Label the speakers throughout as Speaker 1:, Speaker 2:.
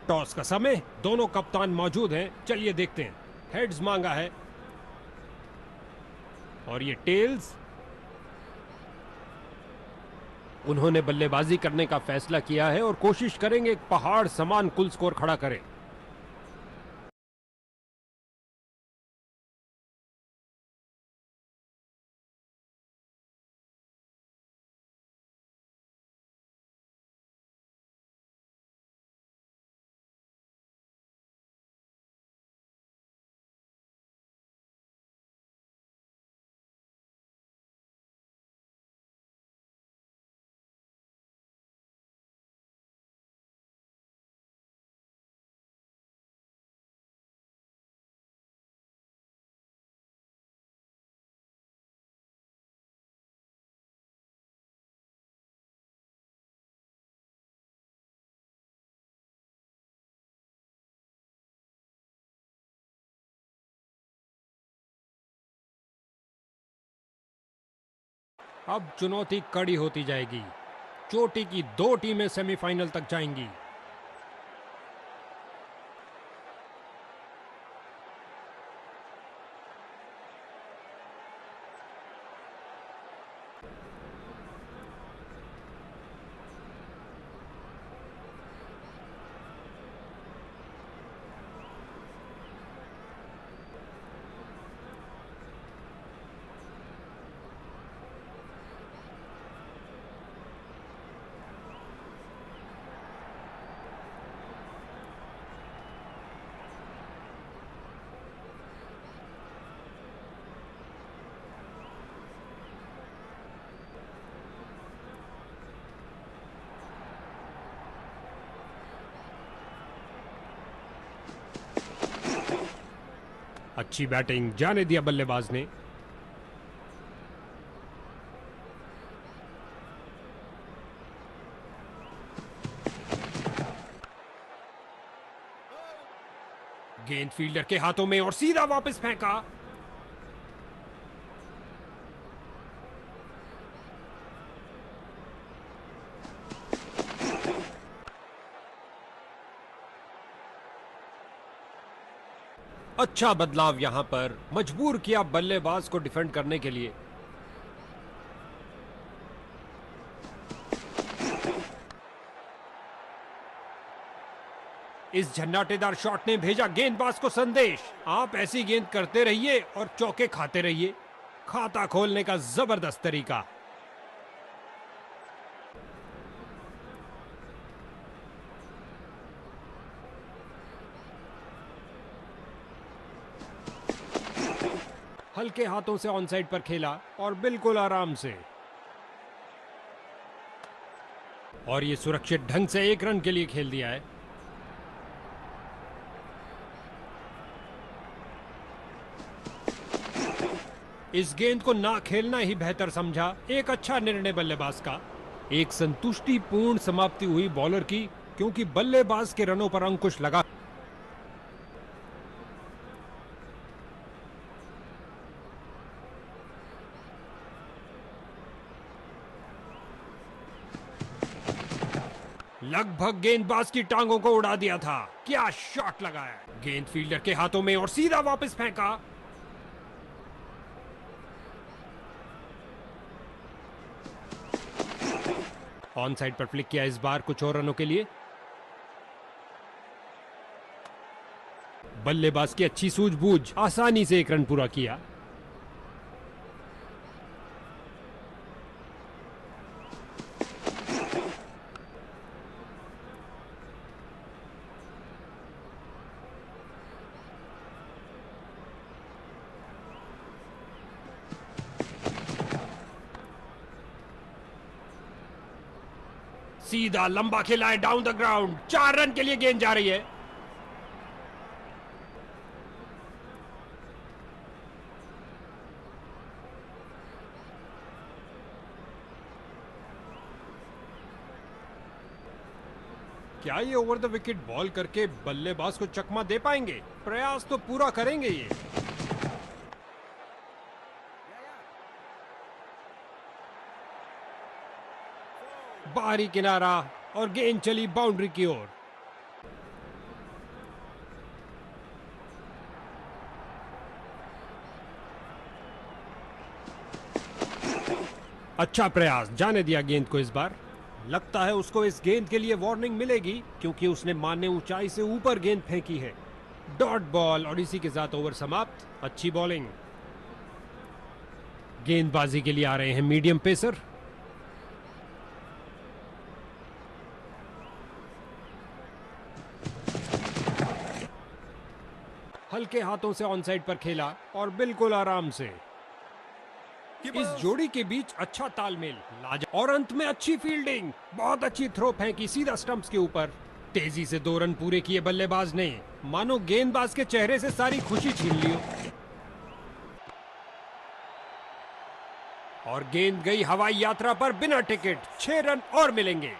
Speaker 1: Toss का समय, दोनों कप्तान मौजूद हैं। चलिए देखते हैं। हेड्स मांगा है और ये टेल्स। उन्होंने बल्लेबाजी करने का फैसला किया है और कोशिश करेंगे एक पहाड़ समान कुल स्कोर खड़ा करें। अब चुनौती कड़ी होती जाएगी। चोटी की दो टीमें सेमीफाइनल तक जाएंगी। अच्छी बैटिंग, जाने दिया बल्लेबाज ने। गेंद फील्डर के हाथों में और सीधा वापस फेंका। अच्छा बदलाव यहां पर मजबूर किया बल्लेबाज को डिफेंड करने के लिए। इस झन्नाटेदार शॉट ने भेजा गेंदबाज को संदेश, आप ऐसी गेंद करते रहिए और चौके खाते रहिए। खाता खोलने का जबरदस्त तरीका। हल्के हाथों से ऑन साइड पर खेला और बिल्कुल आराम से। और ये सुरक्षित ढंग से एक रन के लिए खेल दिया है। इस गेंद को ना खेलना ही बेहतर समझा। एक अच्छा निर्णय बल्लेबाज का। एक संतुष्टिपूर्ण समाप्ति हुई बॉलर की, क्योंकि बल्लेबाज के रनों पर अंकुश लगा। लगभग गेंदबाज की टांगों को उड़ा दिया था। क्या शॉट लगाया। गेंद फील्डर के हाथों में और सीधा वापस फेंका। ऑन साइड पर फ्लिक किया, इस बार कुछ और रनों के लिए। बल्लेबाज की अच्छी सूझबूझ, आसानी से एक रन पूरा किया। सीधा लंबा खेला है डाउन द ग्राउंड। 4 रन के लिए गेंद जा रही है। क्या ये ओवर द विकेट बॉल करके बल्लेबाज को चकमा दे पाएंगे? प्रयास तो पूरा करेंगे ये। बाहरी किनारा और गेंद चली बाउंड्री की ओर। अच्छा प्रयास, जाने दिया गेंद को इस बार। लगता है उसको इस गेंद के लिए वार्निंग मिलेगी क्योंकि उसने मान्य ऊंचाई से ऊपर गेंद फेंकी है। डॉट बॉल और इसी के साथ ओवर समाप्त। अच्छी बॉलिंग। गेंदबाजी के लिए आ रहे हैं मीडियम पेसर। हल्के हाथों से ऑन साइड पर खेला और बिल्कुल आराम से। इस जोड़ी के बीच अच्छा तालमेल, और अंत में अच्छी फील्डिंग। बहुत अच्छी थ्रो फेंकी सीधा स्टंप्स के ऊपर। तेजी से 2 रन पूरे किए बल्लेबाज ने, मानो गेंदबाज के चेहरे से सारी खुशी छीन ली हो। और गेंद गई हवाई यात्रा पर बिना टिकट। 6 रन और मिलेंगे।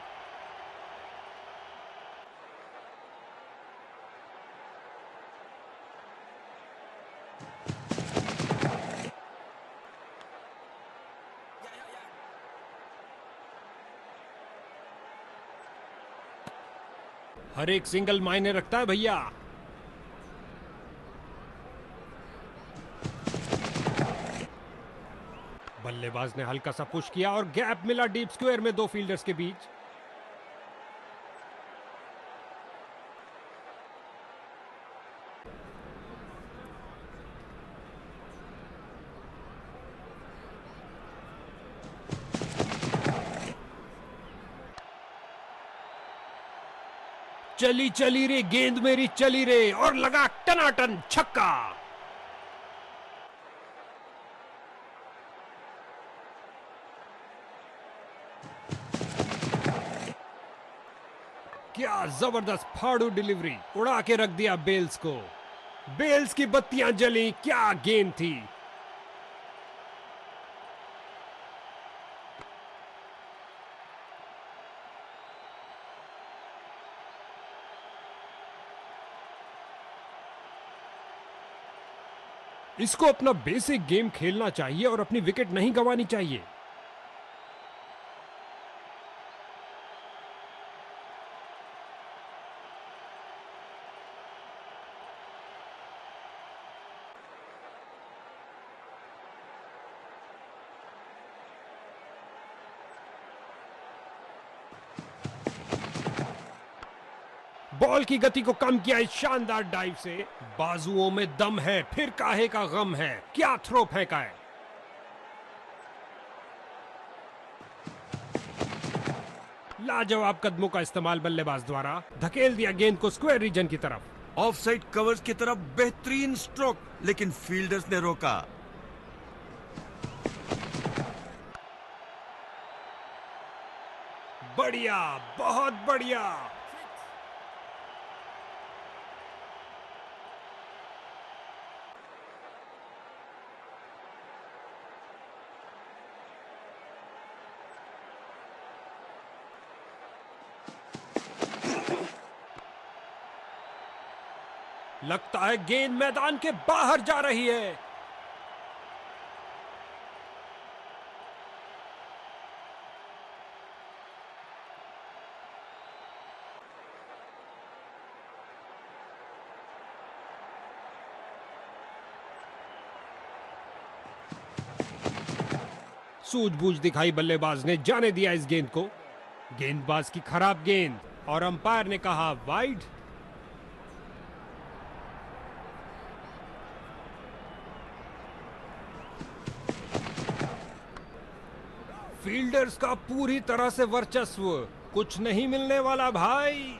Speaker 1: हर एक सिंगल मायने रखता है भैया। बल्लेबाज ने हल्का सा पुश किया और गैप मिला डीप स्क्वायर में 2 फील्डर्स के बीच। चली चली रे गेंद मेरी चली रे, और लगा टनाटन छक्का। क्या जबरदस्त फाड़ू डिलीवरी, उड़ा के रख दिया बेल्स को। बेल्स की बत्तियां जली। क्या गेंद थी। इसको अपना बेसिक गेम खेलना चाहिए और अपनी विकेट नहीं गंवानी चाहिए। बॉल की गति को कम किया इस शानदार डाइव से। बाजुओं में दम है, फिर काहे का गम है। क्या थ्रो फेंका है। लाजवाब कदमों का इस्तेमाल बल्लेबाज द्वारा, धकेल दिया गेंद को स्क्वायर रीजन की तरफ।
Speaker 2: ऑफ साइड कवर्स की तरफ बेहतरीन स्ट्रोक, लेकिन फील्डर्स ने रोका।
Speaker 1: बढ़िया, बहुत बढ़िया। लगता है गेंद मैदान के बाहर जा रही है। सूझबूझ दिखाई बल्लेबाज ने, जाने दिया इस गेंद को। गेंदबाज की खराब गेंद और अंपायर ने कहा वाइड। फील्डर्स का पूरी तरह से वर्चस्व, कुछ नहीं मिलने वाला भाई।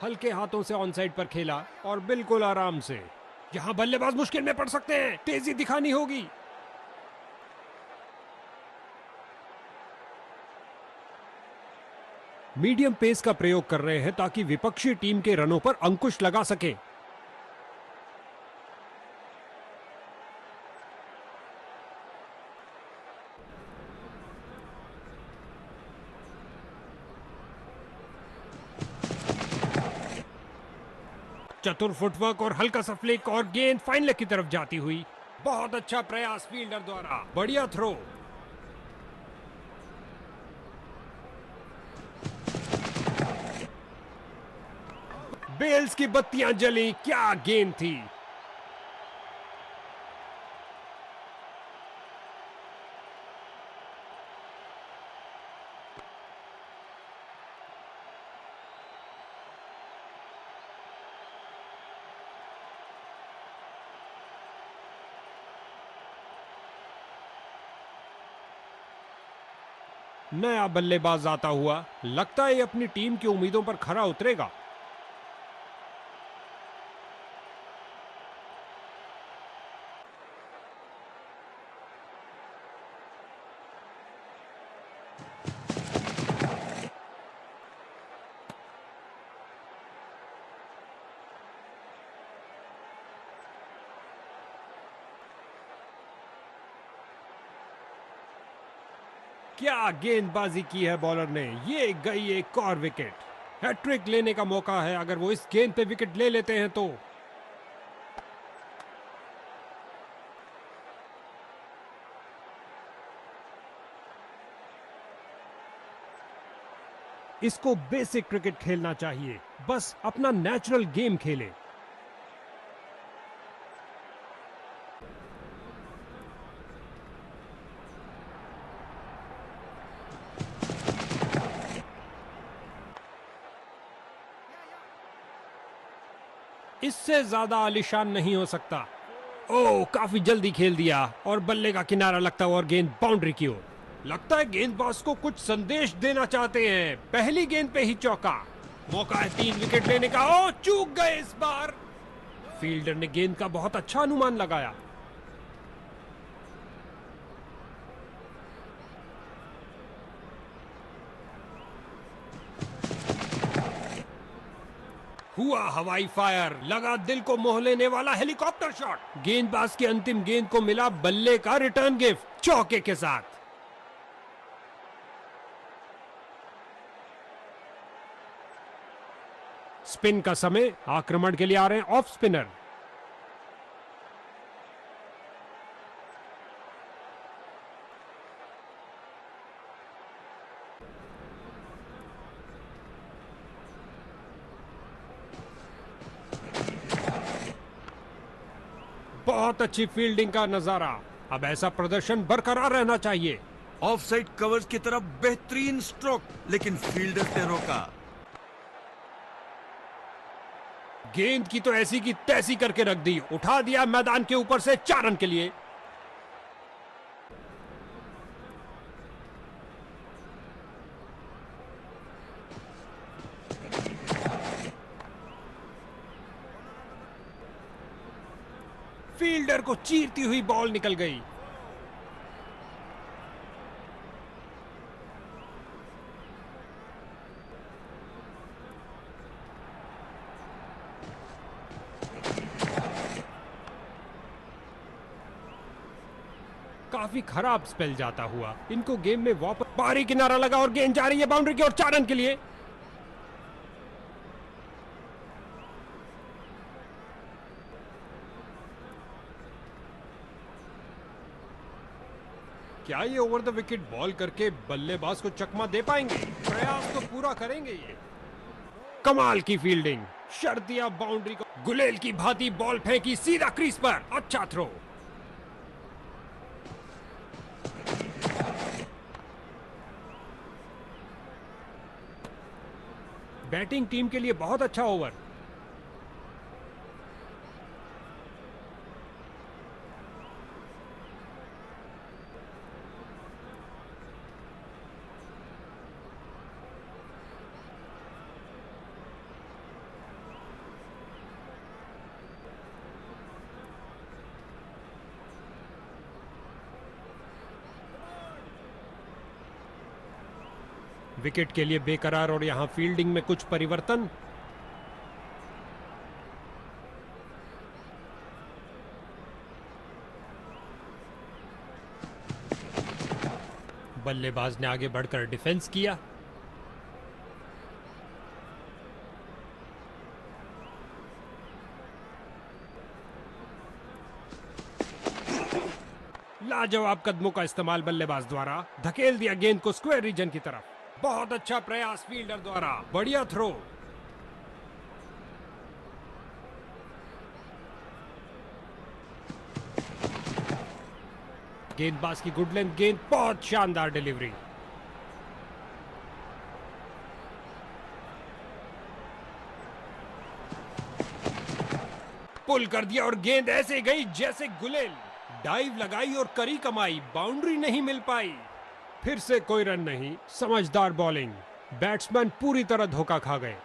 Speaker 1: हल्के हाथों से ऑन साइड पर खेला और बिल्कुल आराम से। यहां बल्लेबाज मुश्किल में पड़ सकते हैं, तेजी दिखानी होगी। मीडियम पेस का प्रयोग कर रहे हैं ताकि विपक्षी टीम के रनों पर अंकुश लगा सके। चतुर फुटवर्क और हल्का सा फ्लिक और गेंद फाइन लेग की तरफ जाती हुई। बहुत अच्छा प्रयास फील्डर द्वारा, बढ़िया थ्रो। बेल्स की बत्तियां जली, क्या गेंद थी। नया बल्लेबाज आता हुआ, लगता है ये अपनी टीम की उम्मीदों पर खरा उतरेगा। क्या गेंदबाजी की है बॉलर ने, ये गई एक और विकेट। हैट्रिक लेने का मौका है अगर वो इस गेंद पे विकेट ले लेते हैं तो। इसको बेसिक क्रिकेट खेलना चाहिए, बस अपना नेचुरल गेम खेले। इससे ज्यादा आलीशान नहीं हो सकता। ओह, काफी जल्दी खेल दिया और बल्ले का किनारा लगता हुआ और गेंद बाउंड्री की ओर। लगता है गेंदबाज को कुछ संदेश देना चाहते हैं। पहली गेंद पे ही चौका, मौका है 3 विकेट लेने का। ओह, चूक गए इस बार। फील्डर ने गेंद का बहुत अच्छा अनुमान लगाया। हुआ हवाई फायर, लगा दिल को मोह लेने वाला हेलीकॉप्टर शॉट। गेंदबाज की अंतिम गेंद को मिला बल्ले का रिटर्न गिफ्ट चौके के साथ। स्पिन का समय, आक्रमण के लिए आ रहे हैं ऑफ स्पिनर। बहुत अच्छी फील्डिंग का नजारा। अब ऐसा प्रदर्शन बरकरार रहना चाहिए।
Speaker 2: ऑफ साइड कवर्स की तरफ बेहतरीन स्ट्रोक, लेकिन फील्डर ने रोका।
Speaker 1: गेंद की तो ऐसी की तैसी करके रख दी, उठा दिया मैदान के ऊपर से 4 रन के लिए। फील्डर को चीरती हुई बॉल निकल गई। काफी खराब स्पेल जाता हुआ इनको गेम में वापस। बाहरी किनारा लगा और गेंद जा रही है बाउंड्री की ओर 4 रन के लिए। क्या ये ओवर द विकेट बॉल करके बल्लेबाज को चकमा दे पाएंगे? प्रयास तो पूरा करेंगे ये। कमाल की फील्डिंग, शर्त दिया बाउंड्री को। गुलेल की भांति बॉल फेंकी सीधा क्रीज पर। अच्छा थ्रो। बैटिंग टीम के लिए बहुत अच्छा ओवर। विकेट के लिए बेकरार और यहां फील्डिंग में कुछ परिवर्तन। बल्लेबाज ने आगे बढ़कर डिफेंस किया। लाजवाब कदमों का इस्तेमाल बल्लेबाज द्वारा, धकेल दिया गेंद को स्क्वायर रीजन की तरफ। बहुत अच्छा प्रयास फील्डर द्वारा, बढ़िया थ्रो। गेंदबाज की गुड लेंथ गेंद, बहुत शानदार डिलीवरी। पुल कर दिया और गेंद ऐसे गई जैसे गुलेल। डाइव लगाई और करी कमाई, बाउंड्री नहीं मिल पाई। फिर से कोई रन नहीं। समझदार बॉलिंग, बैट्समैन पूरी तरह धोखा खा गए।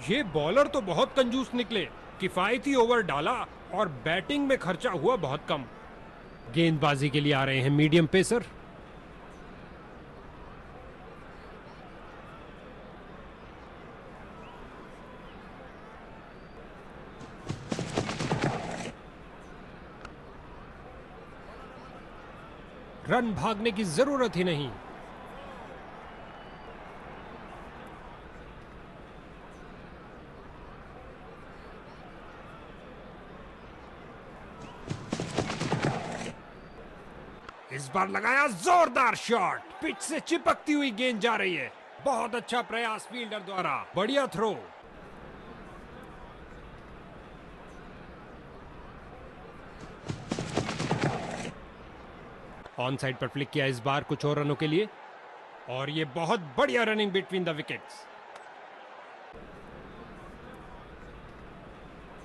Speaker 1: ये बॉलर तो बहुत कंजूस निकले। किफायती ओवर डाला और बैटिंग में खर्चा हुआ बहुत कम। गेंदबाजी के लिए आ रहे हैं मीडियम पेसर। रन भागने की जरूरत ही नहीं। इस बार लगाया जोरदार शॉट, पिच से चिपकती हुई गेंद जा रही है। बहुत अच्छा प्रयास फील्डर द्वारा, बढ़िया थ्रो। ऑन साइड पर फ्लिक किया इस बार कुछ और रनों के लिए, और ये बहुत बढ़िया रनिंग बिटवीन द विकेट्स।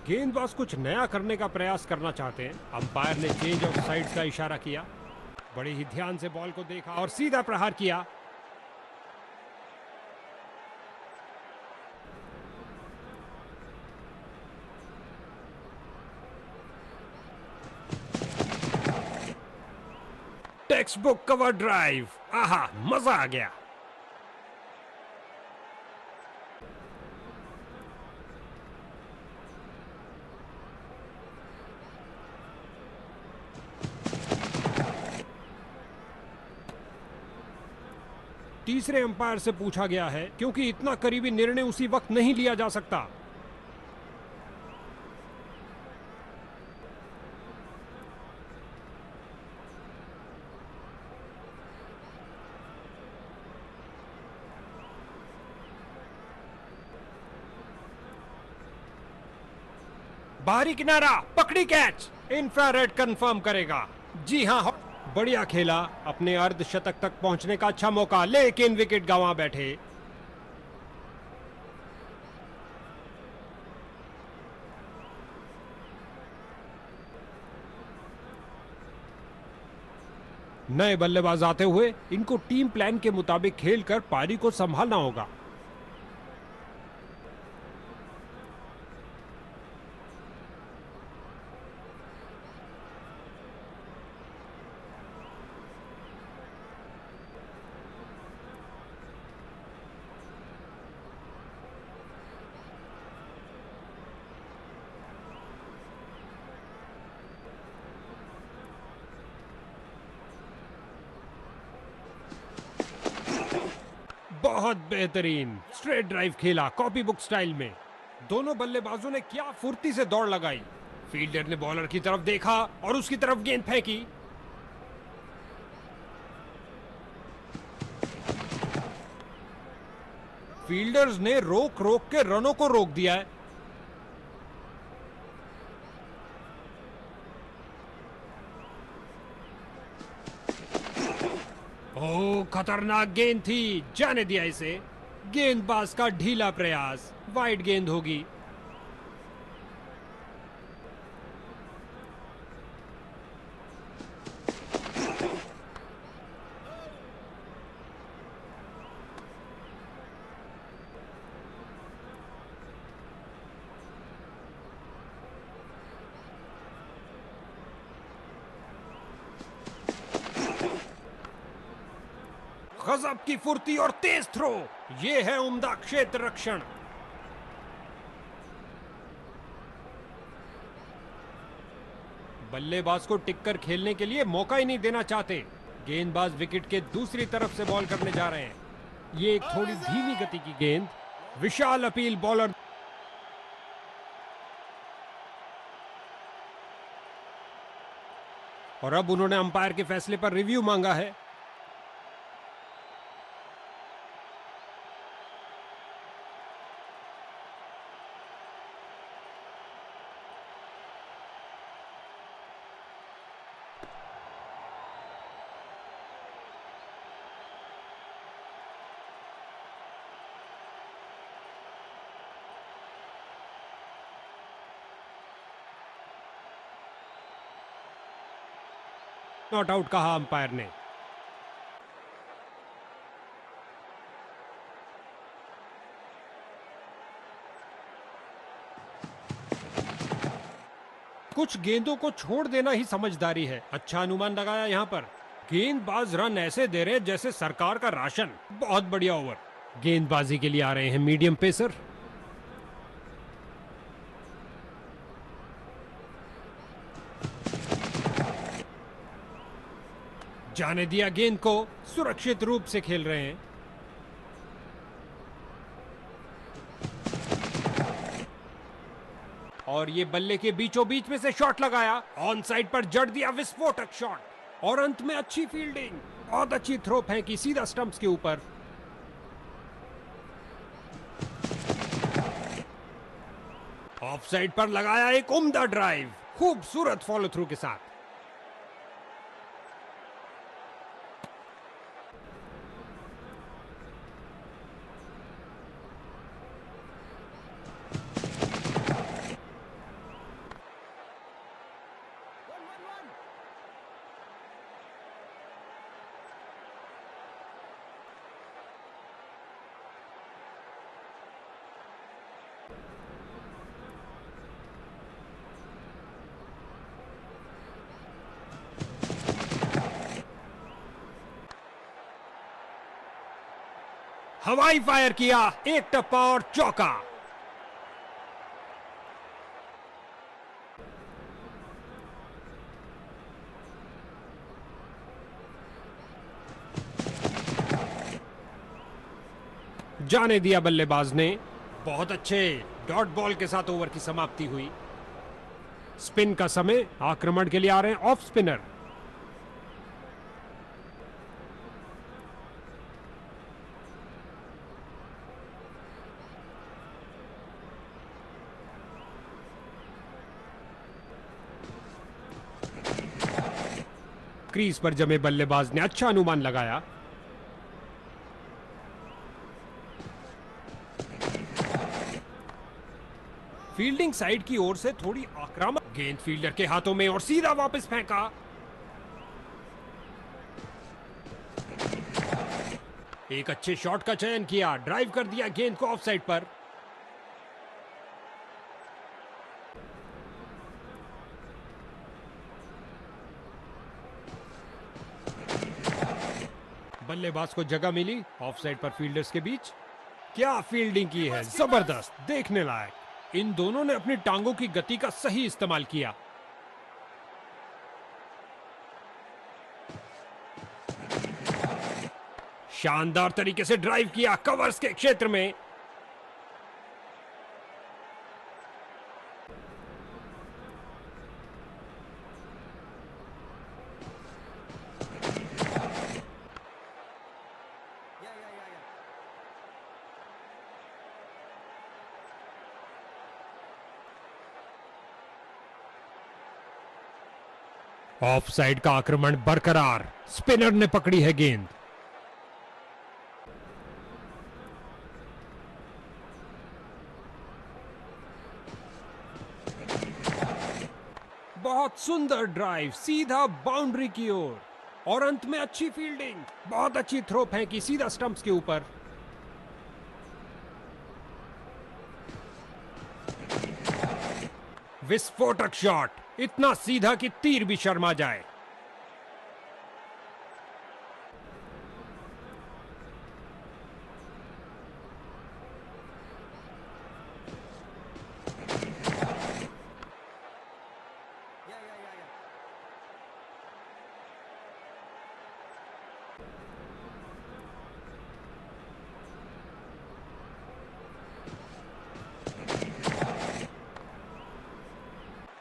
Speaker 1: गेंदबाज कुछ नया करने का प्रयास करना चाहते हैं। अंपायर ने चेंज ऑफ साइड्स का इशारा किया। बड़े ही ध्यान से बॉल को देखा और सीधा प्रहार किया। टेक्स्ट बुक कवर ड्राइव, आहा मजा आ गया। तीसरे अंपायर से पूछा गया है, क्योंकि इतना करीबी निर्णय उसी वक्त नहीं लिया जा सकता। बाहरी किनारा, पकड़ी कैच, इंफ्रारेड कंफर्म करेगा। जी हां, बढ़िया खेला। अपने अर्धशतक तक पहुंचने का अच्छा मौका, लेकिन विकेट गंवा बैठे। नए बल्लेबाज आते हुए इनको टीम प्लान के मुताबिक खेलकर पारी को संभालना होगा। बहुत बेहतरीन स्ट्रेट ड्राइव खेला, कॉपी बुक स्टाइल में। दोनों बल्लेबाजों ने क्या फुर्ती से दौड़ लगाई। फील्डर ने बॉलर की तरफ देखा और उसकी तरफ गेंद फेंकी। फील्डर्स ने रोक रोक के रनों को रोक दिया है। ओह, खतरनाक गेंद थी, जाने दिया इसे। गेंदबाज का ढीला प्रयास, वाइड गेंद होगी। गजब की फुर्ती और तेज थ्रो, ये है उम्दा क्षेत्र रक्षण। बल्लेबाज को टिककर खेलने के लिए मौका ही नहीं देना चाहते। गेंदबाज विकेट के दूसरी तरफ से बॉल करने जा रहे हैं। ये एक थोड़ी धीमी गति की गेंद, विशाल अपील बॉलर। और अब उन्होंने अंपायर के फैसले पर रिव्यू मांगा है। नॉट आउट कहा अंपायर ने। कुछ गेंदों को छोड़ देना ही समझदारी है। अच्छा अनुमान लगाया यहां पर। गेंदबाज रन ऐसे दे रहे जैसे सरकार का राशन। बहुत बढ़िया ओवर। गेंदबाजी के लिए आ रहे हैं मीडियम पेसर। जाने दिया गेंद को, सुरक्षित रूप से खेल रहे हैं। और ये बल्ले के बीचों बीच में से शॉट लगाया, ऑन साइड पर जड़ दिया विस्फोटक शॉट। और अंत में अच्छी फील्डिंग, बहुत अच्छी थ्रो फेंकी सीधा स्टंप्स के ऊपर। ऑफ साइड पर लगाया एक उम्दा ड्राइव, खूबसूरत फॉलो थ्रू के साथ। हवाई फायर किया, एक टप्पा और चौका। जाने दिया बल्लेबाज ने। बहुत अच्छे डॉट बॉल के साथ ओवर की समाप्ति हुई। स्पिन का समय, आक्रमण के लिए आ रहे हैं ऑफ स्पिनर। क्रीज पर जमे बल्लेबाज ने अच्छा अनुमान लगाया। फील्डिंग साइड की ओर से थोड़ी आक्रामक, गेंद फील्डर के हाथों में और सीधा वापस फेंका। एक अच्छे शॉट का चयन किया, ड्राइव कर दिया गेंद को ऑफ साइड पर। बल्लेबाज को जगह मिली ऑफ साइड पर फील्डर्स के बीच। क्या फील्डिंग की है, जबरदस्त, देखने लायक। इन दोनों ने अपनी टांगों की गति का सही इस्तेमाल किया। शानदार तरीके से ड्राइव किया कवर्स के क्षेत्र में। ऑफ साइड का आक्रमण बरकरार, स्पिनर ने पकड़ी है गेंद। बहुत सुंदर ड्राइव सीधा बाउंड्री की ओर। और अंत में अच्छी फील्डिंग, बहुत अच्छी थ्रो फेंकी सीधा स्टंप्स के ऊपर। विस्फोटक शॉट, इतना सीधा कि तीर भी शर्मा जाए।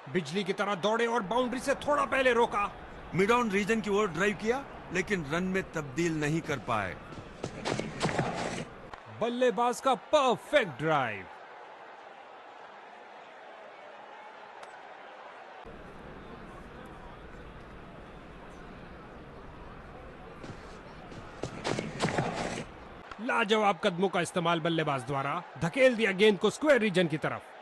Speaker 1: बिजली की तरह दौड़े और बाउंड्री से थोड़ा पहले रोका।
Speaker 2: मिड ऑन रीजन की ओर ड्राइव किया, लेकिन रन में तब्दील नहीं कर पाए।
Speaker 1: बल्लेबाज का परफेक्ट ड्राइव। लाजवाब कदमों का इस्तेमाल बल्लेबाज द्वारा धकेल दिया गेंद को स्क्वायर रीजन की तरफ।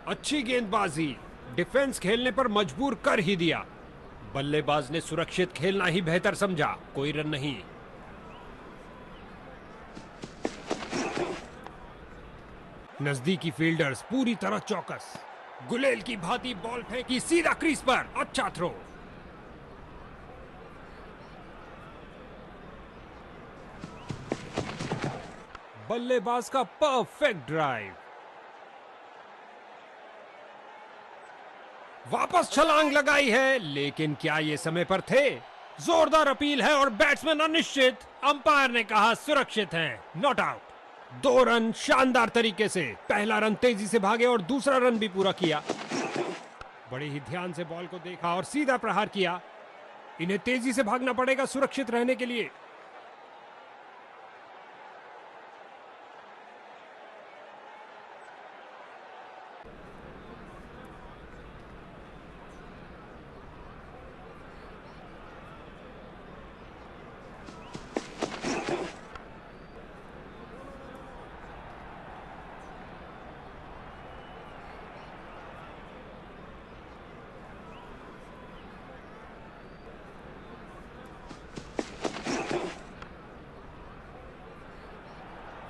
Speaker 1: अच्छी गेंदबाजी, डिफेंस खेलने पर मजबूर कर ही दिया। बल्लेबाज ने सुरक्षित खेलना ही बेहतर समझा, कोई रन नहीं। नजदीकी फील्डर्स पूरी तरह चौकस। गुलेल की भांति बॉल फेंकी सीधा क्रीज पर। अच्छा थ्रो। बल्लेबाज का परफेक्ट ड्राइव। वापस छलांग लगाई है, लेकिन क्या ये समय पर थे? जोरदार अपील है और बैट्समैन अनिश्चित। अंपायर ने कहा सुरक्षित हैं, नॉट आउट। 2 रन शानदार तरीके से। पहला रन तेजी से भागे और दूसरा रन भी पूरा किया। बड़े ही ध्यान से बॉल को देखा और सीधा प्रहार किया। इन्हें तेजी से भागना पड़ेगा सुरक्षित रहने के लिए।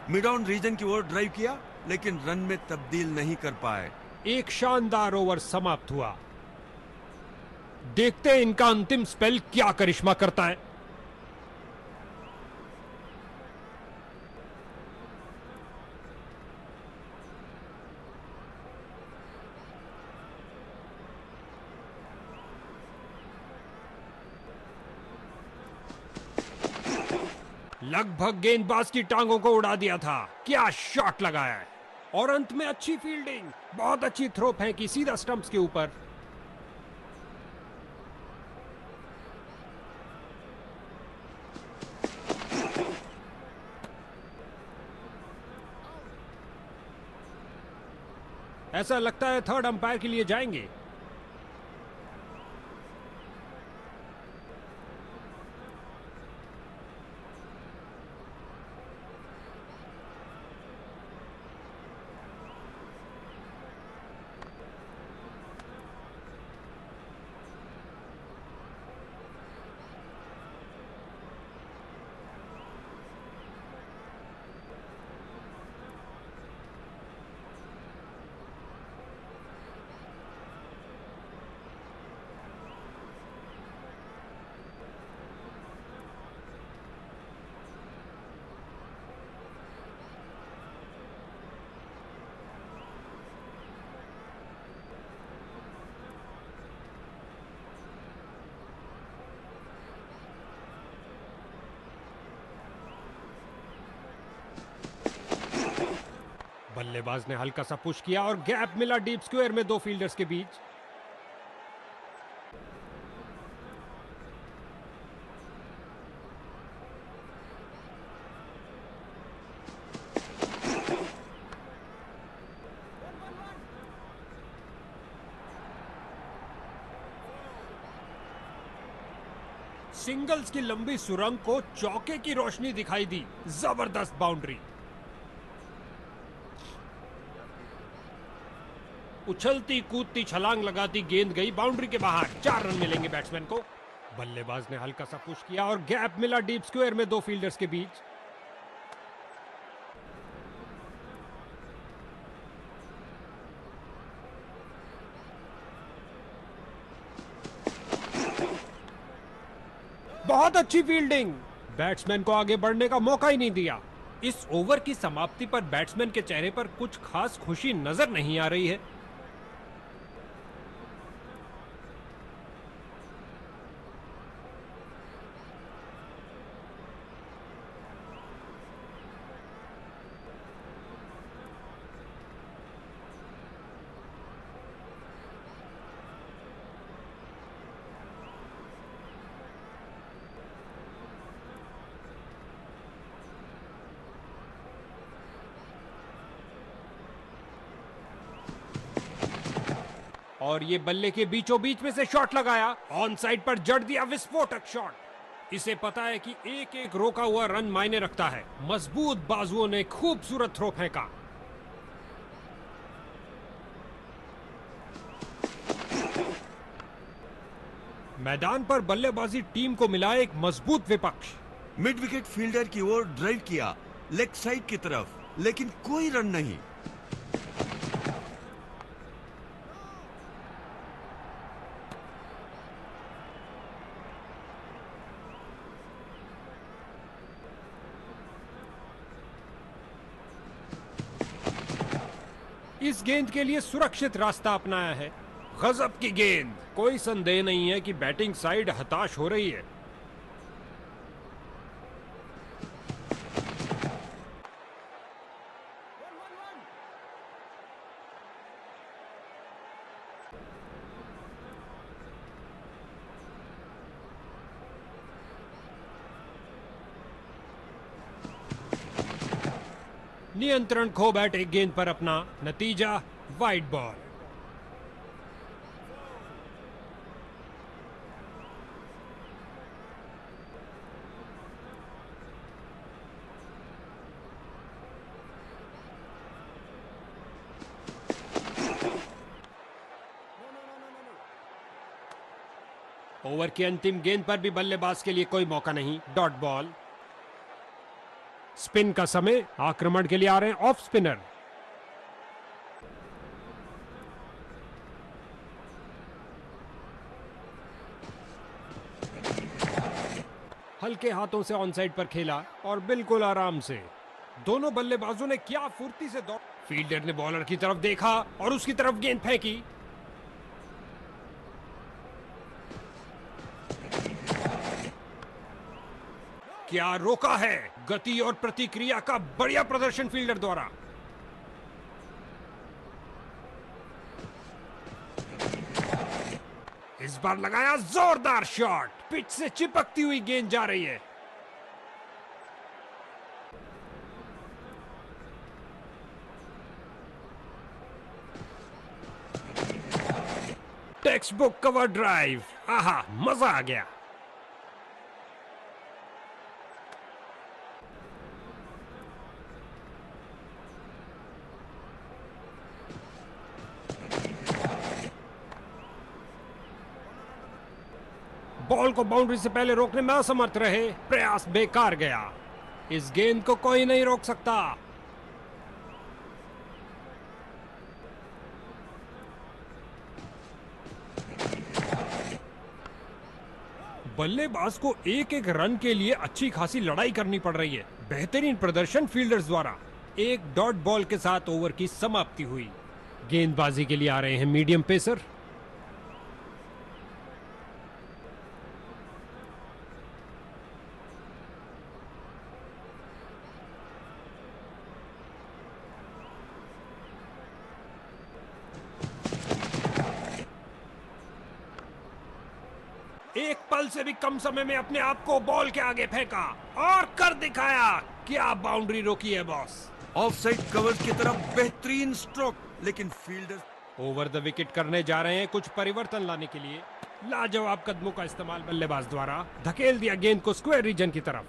Speaker 2: मिड ऑन रीजन की ओर ड्राइव किया, लेकिन रन में तब्दील नहीं कर पाए।
Speaker 1: एक शानदार ओवर समाप्त हुआ। देखते हैं इनका अंतिम स्पेल क्या करिश्मा करता है। लगभग गेंदबाज की टांगों को उड़ा दिया था। क्या शॉट लगाया है। और अंत में अच्छी फील्डिंग। बहुत अच्छी थ्रो फेंकी सीधा स्टंप्स के ऊपर। ऐसा लगता है थर्ड अंपायर के लिए जाएंगे। बल्लेबाज ने हल्का सा पुश किया और गैप मिला डीप स्क्वायर में 2 फील्डर्स के बीच। सिंगल्स की लंबी सुरंग को चौके की रोशनी दिखाई दी। जबरदस्त बाउंड्री। उछलती कूदती छलांग लगाती गेंद गई बाउंड्री के बाहर। 4 रन मिलेंगे बैट्समैन को। बल्लेबाज ने हल्का सा पुश किया और गैप मिला डीप स्क्वायर में 2 फील्डर्स के बीच। बहुत अच्छी फील्डिंग। बैट्समैन को आगे बढ़ने का मौका ही नहीं दिया। इस ओवर की समाप्ति पर बैट्समैन के चेहरे पर कुछ खास खुशी नजर नहीं आ रही है। और ये बल्ले के बीचों बीच में से शॉट लगाया, ऑन साइड पर जड़ दिया विस्फोटक शॉट। इसे पता है कि एक एक रोका हुआ रन मायने रखता है। मजबूत बाजुओं ने खूबसूरत थ्रो फेंका। मैदान पर बल्लेबाजी टीम को मिला एक मजबूत विपक्ष।
Speaker 2: मिड विकेट फील्डर की ओर ड्राइव किया, लेग साइड की तरफ, लेकिन कोई रन नहीं।
Speaker 1: इस गेंद के लिए सुरक्षित रास्ता अपनाया है। गजब की गेंद, कोई संदेह नहीं है कि बैटिंग साइड हताश हो रही है। नियंत्रण खो बैठे गेंद पर अपना, नतीजा वाइड बॉल। ओवर की अंतिम गेंद पर भी बल्लेबाज के लिए कोई मौका नहीं, डॉट बॉल। स्पिन का समय, आक्रमण के लिए आ रहे हैं ऑफ स्पिनर। हल्के हाथों से ऑन साइड पर खेला और बिल्कुल आराम से। दोनों बल्लेबाजों ने क्या फुर्ती से दौड़। फील्डर ने बॉलर की तरफ देखा और उसकी तरफ गेंद फेंकी। क्या रोका है, गति और प्रतिक्रिया का बढ़िया प्रदर्शन फील्डर द्वारा। इस बार लगाया जोरदार शॉट, पिच से चिपकती हुई गेंद जा रही है। टेक्स्ट बुक कवर ड्राइव, आहा मजा आ गया। बॉल को बाउंड्री से पहले रोकने में असमर्थ रहे, प्रयास बेकार गया। इस गेंद को कोई नहीं रोक सकता। बल्लेबाज को एक एक रन के लिए अच्छी खासी लड़ाई करनी पड़ रही है। बेहतरीन प्रदर्शन फील्डर्स द्वारा। एक डॉट बॉल के साथ ओवर की समाप्ति हुई। गेंदबाजी के लिए आ रहे हैं मीडियम पेसर। एक पल से भी कम समय में अपने आप को बॉल के आगे फेंका और कर दिखाया। क्या बाउंड्री रोकी है बॉस।
Speaker 2: ऑफ साइड कवर की तरफ बेहतरीन स्ट्रोक, लेकिन फील्डर
Speaker 1: ओवर द विकेट करने जा रहे हैं कुछ परिवर्तन लाने के लिए। लाजवाब कदमों का इस्तेमाल बल्लेबाज द्वारा, धकेल दिया गेंद को स्क्वायर रीजन की तरफ।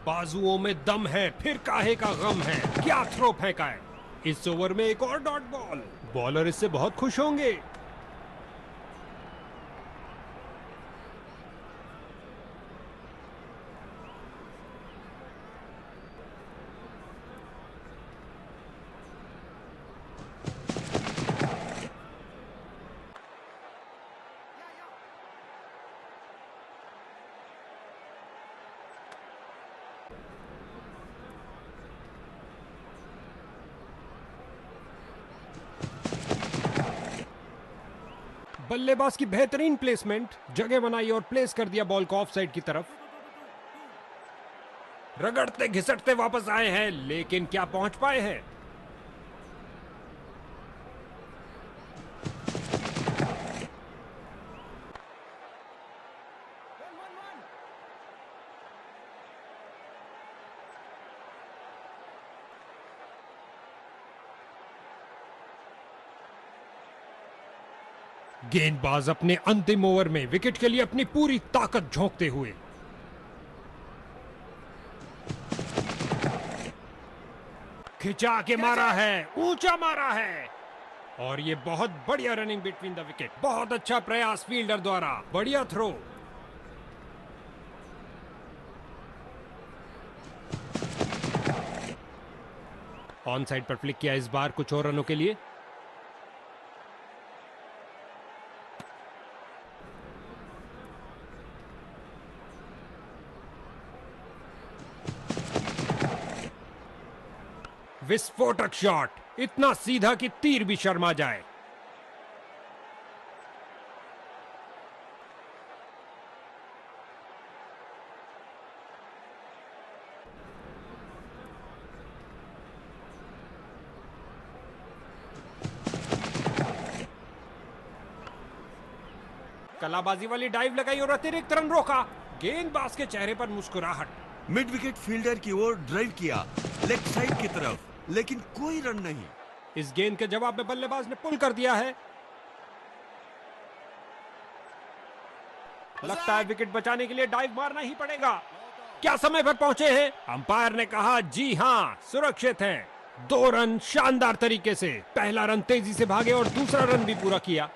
Speaker 1: बाजुओं में दम है, फिर काहे का गम है। क्या थ्रो फेंका है। इस ओवर में एक और डॉट बॉल। बॉलर इससे बहुत खुश होंगे। बल्लेबाज की बेहतरीन प्लेसमेंट, जगह बनाई और प्लेस कर दिया बॉल को ऑफ साइड की तरफ। रगड़ते घिसटते वापस आए हैं, लेकिन क्या पहुंच पाए हैं। गेंदबाज अपने अंतिम ओवर में विकेट के लिए अपनी पूरी ताकत झोंकते हुए। खिंचा के मारा है, ऊंचा मारा है, और ये बहुत बढ़िया रनिंग बिटवीन द विकेट। बहुत अच्छा प्रयास फील्डर द्वारा, बढ़िया थ्रो। ऑन साइड पर फ्लिक किया इस बार कुछ और रनों के लिए। विस्फोटक शॉट, इतना सीधा कि तीर भी शर्मा जाए। कलाबाजी वाली डाइव लगाई और अतिरिक्त रन रोका। गेंदबाज के चेहरे पर मुस्कुराहट।
Speaker 2: मिड विकेट फील्डर की ओर ड्राइव किया, लेग साइड की तरफ, लेकिन कोई रन नहीं।
Speaker 1: इस गेंद के जवाब में बल्लेबाज ने पुल कर दिया है। लगता है विकेट बचाने के लिए डाइव मारना ही पड़ेगा। क्या समय पर पहुंचे हैं? अंपायर ने कहा जी हां, सुरक्षित हैं। 2 रन शानदार तरीके से। पहला रन तेजी से भागे और दूसरा रन भी पूरा किया।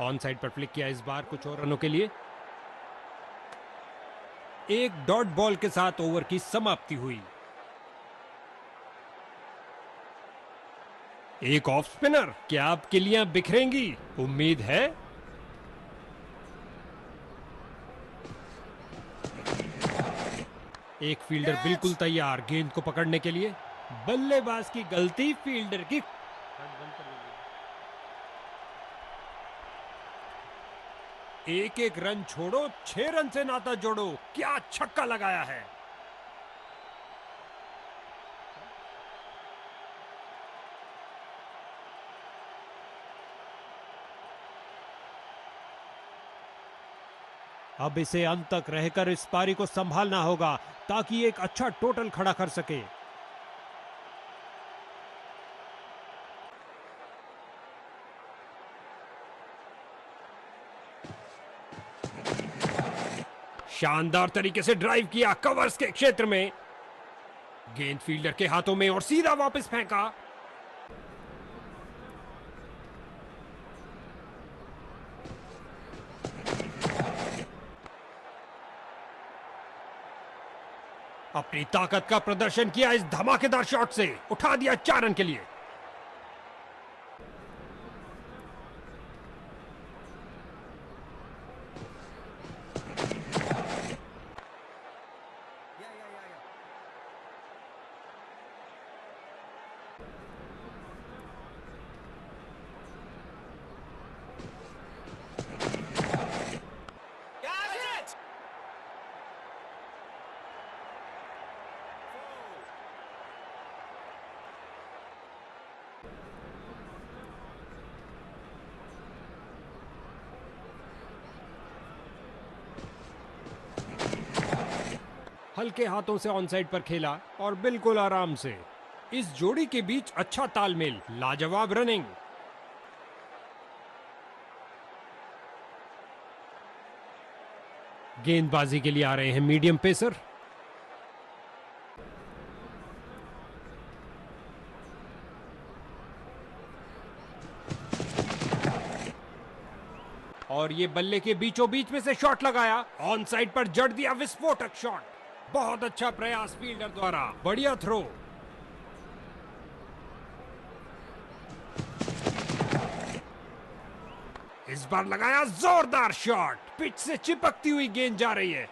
Speaker 1: ऑन साइड पर फ्लिक किया इस बार कुछ और रनों के लिए। एक डॉट बॉल के साथ ओवर की समाप्ति हुई। एक ऑफ स्पिनर, क्या अब किलियां बिखरेंगी? उम्मीद है। एक फील्डर बिल्कुल तैयार गेंद को पकड़ने के लिए। बल्लेबाज की गलती, फील्डर की। एक एक रन छोड़ो, 6 रन से नाता जोड़ो। क्या छक्का लगाया है। अब इसे अंत तक रहकर इस पारी को संभालना होगा ताकि एक अच्छा टोटल खड़ा कर सके। शानदार तरीके से ड्राइव किया कवर्स के क्षेत्र में। गेंद फील्डर के हाथों में और सीधा वापस फेंका। अपनी ताकत का प्रदर्शन किया इस धमाकेदार शॉट से। उठा दिया 4 रन के लिए। हल्के हाथों से ऑन साइड पर खेला और बिल्कुल आराम से। इस जोड़ी के बीच अच्छा तालमेल, लाजवाब रनिंग। गेंदबाजी के लिए आ रहे हैं मीडियम पेसर। और ये बल्ले के बीचों बीच में से शॉट लगाया। ऑन साइड पर जड़ दिया विस्फोटक शॉट। बहुत अच्छा प्रयास फील्डर द्वारा, बढ़िया थ्रो। इस बार लगाया जोरदार शॉट। पिच से चिपकती हुई गेंद जा रही है।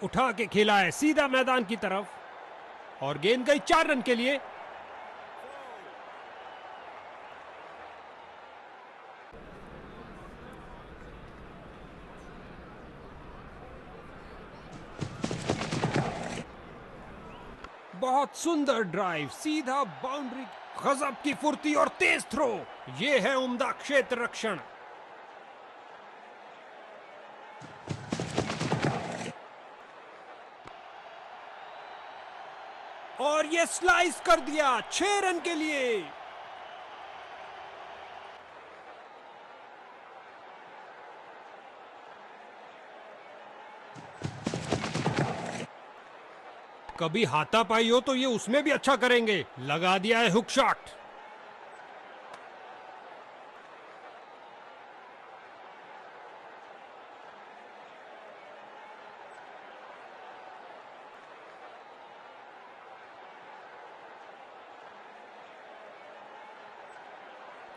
Speaker 1: उठा के खेला है सीधा मैदान की तरफ और गेंद गई 4 रन के लिए। बहुत सुंदर ड्राइव, सीधा बाउंड्री, गजब की फुर्ती और तेज थ्रो। यह है उम्दा क्षेत्र रक्षण। और ये स्लाइस कर दिया 6 रन के लिए। कभी हाथापाई हो तो ये उसमें भी अच्छा करेंगे। लगा दिया है हुक शॉट।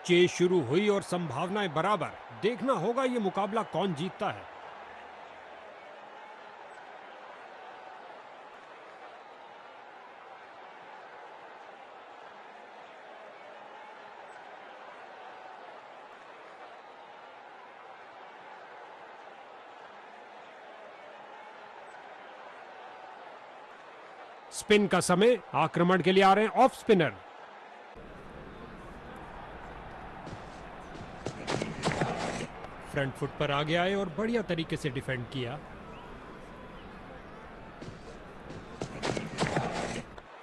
Speaker 1: चेस शुरू हुई और संभावनाएं बराबर। देखना होगा ये मुकाबला कौन जीतता है। स्पिन का समय। आक्रमण के लिए आ रहे हैं ऑफ स्पिनर। फ्रंट फुट पर आगे आए और बढ़िया तरीके से डिफेंड किया।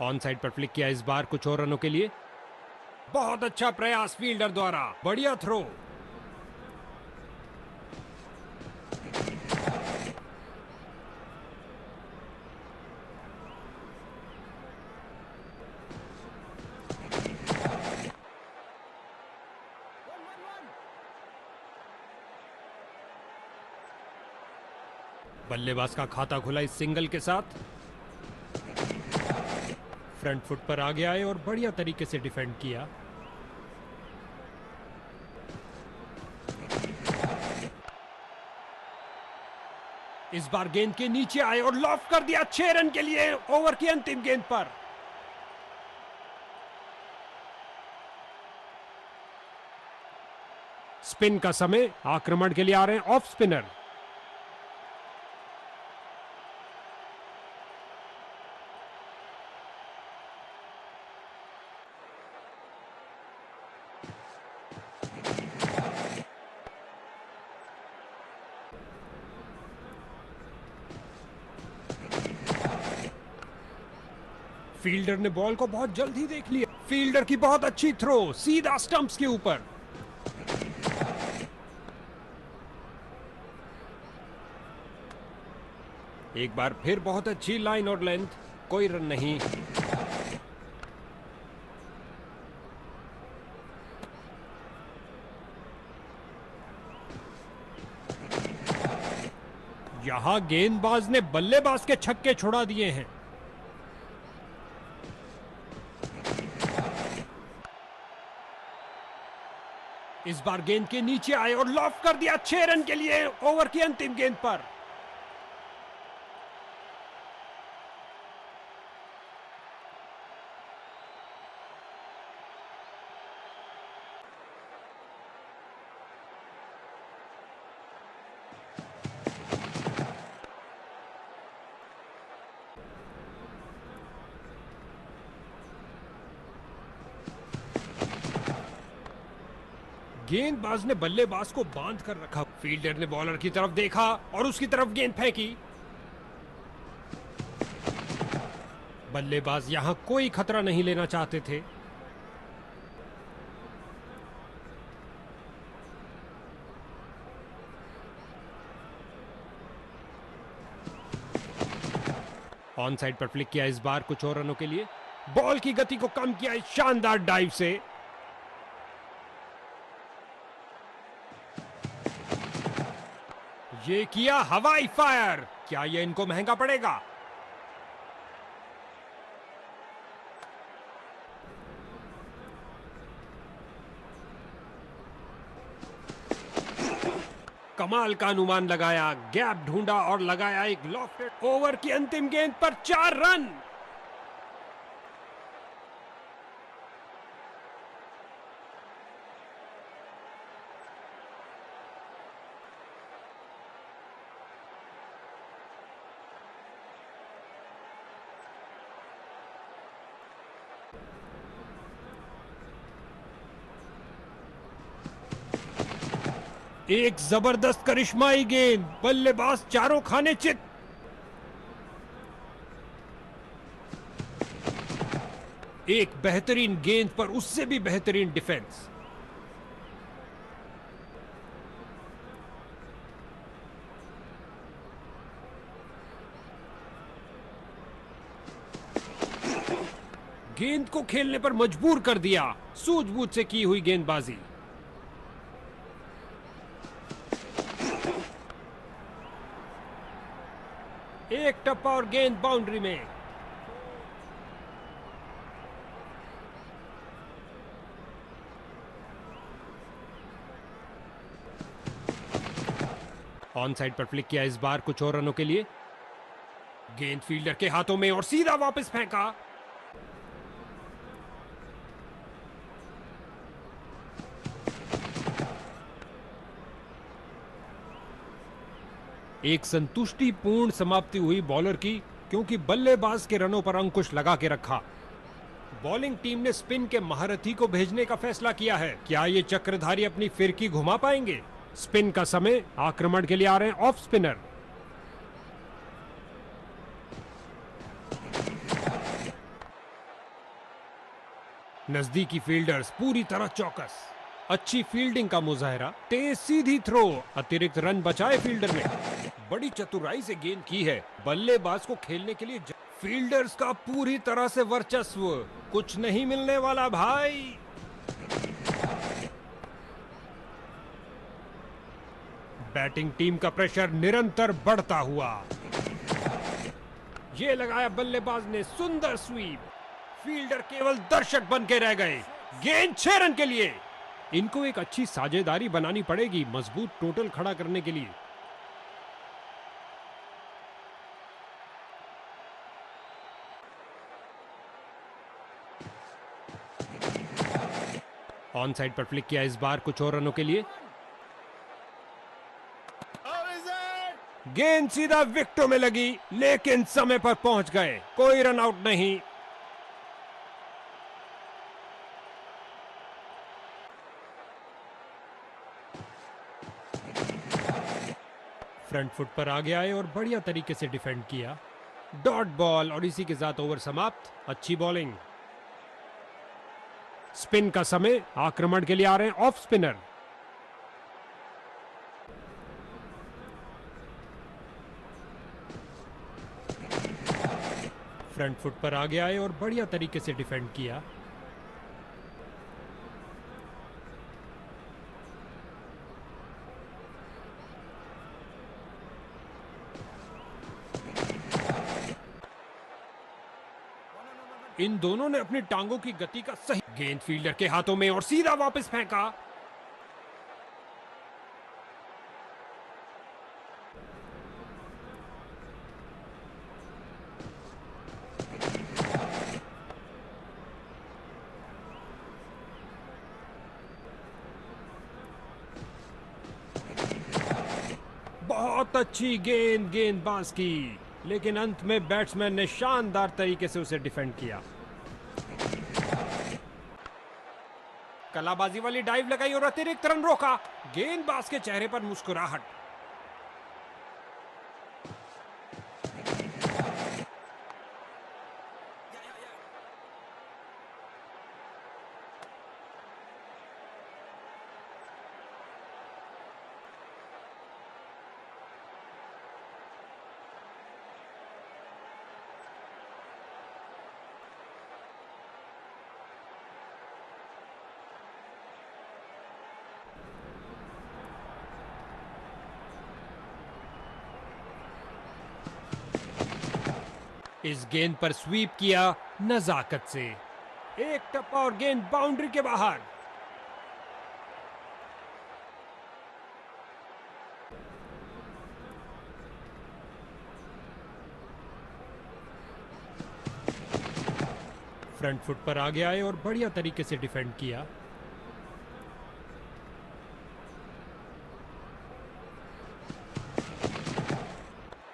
Speaker 1: ऑन साइड पर फ्लिक किया इस बार कुछ और रनों के लिए। बहुत अच्छा प्रयास फील्डर द्वारा। बढ़िया थ्रो। बल्लेबाज का खाता खुला इस सिंगल के साथ। फ्रंट फुट पर आगे आए और बढ़िया तरीके से डिफेंड किया। इस बार गेंद के नीचे आए और लॉफ्ट कर दिया 6 रन के लिए ओवर की अंतिम गेंद पर। स्पिन का समय। आक्रमण के लिए आ रहे हैं ऑफ स्पिनर। फील्डर ने बॉल को बहुत जल्दी देख लिया। फील्डर की बहुत अच्छी थ्रो सीधा स्टंप्स के ऊपर। एक बार फिर बहुत अच्छी लाइन और लेंथ। कोई रन नहीं। यहां गेंदबाज ने बल्लेबाज के छक्के छुड़ा दिए हैं। इस बार गेंद के नीचे आए और लॉफ्ट कर दिया 6 रन के लिए ओवर की अंतिम गेंद पर। गेंदबाज ने बल्लेबाज को बांध कर रखा। फील्डर ने बॉलर की तरफ देखा और उसकी तरफ गेंद फेंकी। बल्लेबाज यहां कोई खतरा नहीं लेना चाहते थे। ऑन साइड पर फ्लिक किया इस बार कुछ और रनों के लिए। बॉल की गति को कम किया इस शानदार डाइव से। ये किया हवाई फायर। क्या ये इनको महंगा पड़ेगा? कमाल का अनुमान लगाया, गैप ढूंढा और लगाया एक लॉफ्टेड। ओवर की अंतिम गेंद पर 4 रन। एक जबरदस्त करिश्माई गेंद। बल्लेबाज चारों खाने चित। एक बेहतरीन गेंद पर उससे भी बेहतरीन डिफेंस। गेंद को खेलने पर मजबूर कर दिया, सूझबूझ से की हुई गेंदबाजी। एक टप्पा और गेंद बाउंड्री में। ऑन साइड पर फ्लिक किया इस बार कुछ और रनों के लिए। गेंद फील्डर के हाथों में और सीधा वापस फेंका। एक संतुष्टिपूर्ण समाप्ति हुई बॉलर की, क्योंकि बल्लेबाज के रनों पर अंकुश लगा के रखा। बॉलिंग टीम ने स्पिन के महारथी को भेजने का फैसला किया है। क्या ये चक्रधारी अपनी फिरकी घुमा पाएंगे? स्पिन का समय, आक्रमण के लिए आ रहे हैं ऑफ स्पिनर। नजदीकी फील्डर्स पूरी तरह चौकस। अच्छी फील्डिंग का मुजाहरा, तेज सीधी थ्रो, अतिरिक्त रन बचाए फील्डर ने। बड़ी चतुराई से गेंद की है। बल्लेबाज को खेलने के लिए फील्डर्स का पूरी तरह से वर्चस्व। कुछ नहीं मिलने वाला भाई। बैटिंग टीम का प्रेशर निरंतर बढ़ता हुआ। ये लगाया बल्लेबाज ने, सुंदर स्वीप। फील्डर केवल दर्शक बन के रह गए। गेंद 6 रन के लिए। इनको एक अच्छी साझेदारी बनानी पड़ेगी मजबूत टोटल खड़ा करने के लिए। ऑन साइड पर फ्लिक किया इस बार कुछ और रनों के लिए। गेंद सीधा विकेटों में लगी, लेकिन समय पर पहुंच गए। कोई रन आउट नहीं। फ्रंट फुट पर आगे आए और बढ़िया तरीके से डिफेंड किया। डॉट बॉल और इसी के साथ ओवर समाप्त। अच्छी बॉलिंग। स्पिन का समय, आक्रमण के लिए आ रहे हैं ऑफ स्पिनर। फ्रंट फुट पर आगे आए और बढ़िया तरीके से डिफेंड किया। इन दोनों ने अपनी टांगों की गति का सही। गेंद फील्डर के हाथों में और सीधा वापस फेंका। बहुत अच्छी गेंदबाज की, लेकिन अंत में बैट्समैन ने शानदार तरीके से उसे डिफेंड किया। कलाबाजी वाली डाइव लगाई और अतिरिक्त रन रोका। गेंदबाज के चेहरे पर मुस्कुराहट। इस गेंद पर स्वीप किया नजाकत से। एक टप्पा और गेंद बाउंड्री के बाहर। फ्रंट फुट पर आगे आए और बढ़िया तरीके से डिफेंड किया।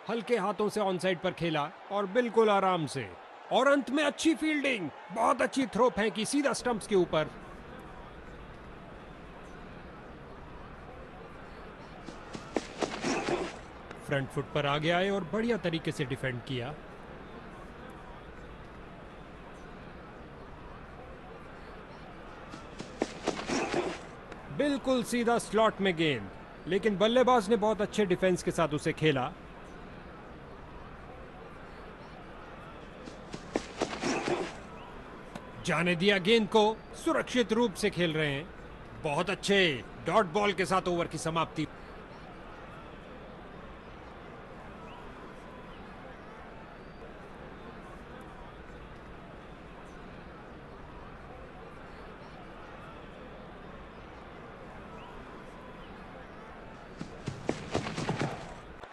Speaker 1: हल्के हाथों से ऑन साइड पर खेला और बिल्कुल आराम से। और अंत में अच्छी फील्डिंग, बहुत अच्छी थ्रो फेंकी सीधा स्टंप्स के ऊपर। फ्रंट फुट पर आगे आए और बढ़िया तरीके से डिफेंड किया। बिल्कुल सीधा स्लॉट में गेंद, लेकिन बल्लेबाज ने बहुत अच्छे डिफेंस के साथ उसे खेला। जाने दिया गेंद को, सुरक्षित रूप से खेल रहे हैं। बहुत अच्छे डॉट बॉल के साथ ओवर की समाप्ति।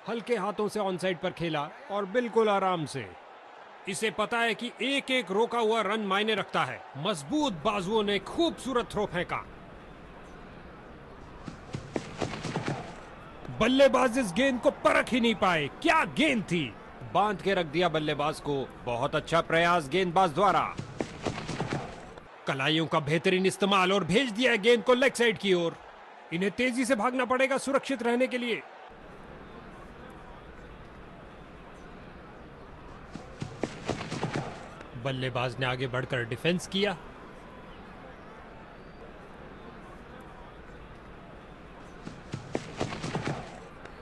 Speaker 1: हल्के हाथों से ऑन साइड पर खेला और बिल्कुल आराम से। इसे पता है कि एक एक रोका हुआ रन मायने रखता है। मजबूत बाजुओं ने खूबसूरत थ्रो फेंका। बल्लेबाज इस गेंद को परख ही नहीं पाए। क्या गेंद थी, बांध के रख दिया बल्लेबाज को। बहुत अच्छा प्रयास गेंदबाज द्वारा। कलाइयों का बेहतरीन इस्तेमाल और भेज दिया गेंद को लेग साइड की ओर। इन्हें तेजी से भागना पड़ेगा सुरक्षित रहने के लिए। बल्लेबाज ने आगे बढ़कर डिफेंस किया।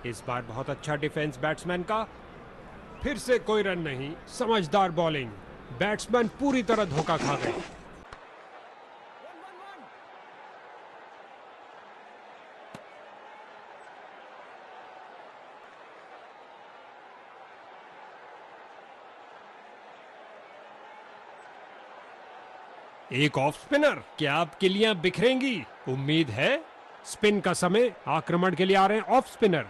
Speaker 1: इस बार बहुत अच्छा डिफेंस बैट्समैन का। फिर से कोई रन नहीं। समझदार बॉलिंग। बैट्समैन पूरी तरह धोखा खा गए। एक ऑफ स्पिनर। क्या अब किलियां बिखरेंगी? उम्मीद है। स्पिन का समय। आक्रमण के लिए आ रहे हैं ऑफ स्पिनर।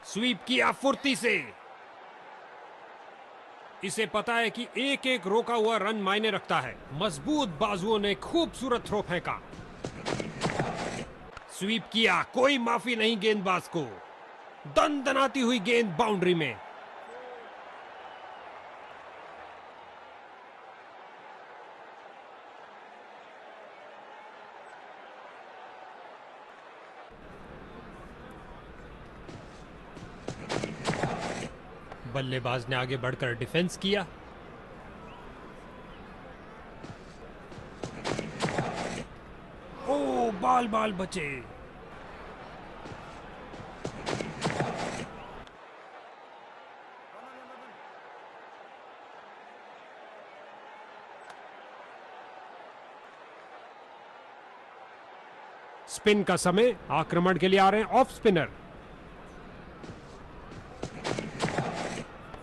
Speaker 1: स्वीप किया फुर्ती से। इसे पता है कि एक एक रोका हुआ रन मायने रखता है। मजबूत बाजुओं ने खूबसूरत थ्रो फेंका। स्वीप किया, कोई माफी नहीं गेंदबाज को। दनदनाती हुई गेंद बाउंड्री में। बल्लेबाज ने आगे बढ़कर डिफेंस किया। ओ, बाल बाल बचे। स्पिन का समय। आक्रमण के लिए आ रहे हैं ऑफ स्पिनर।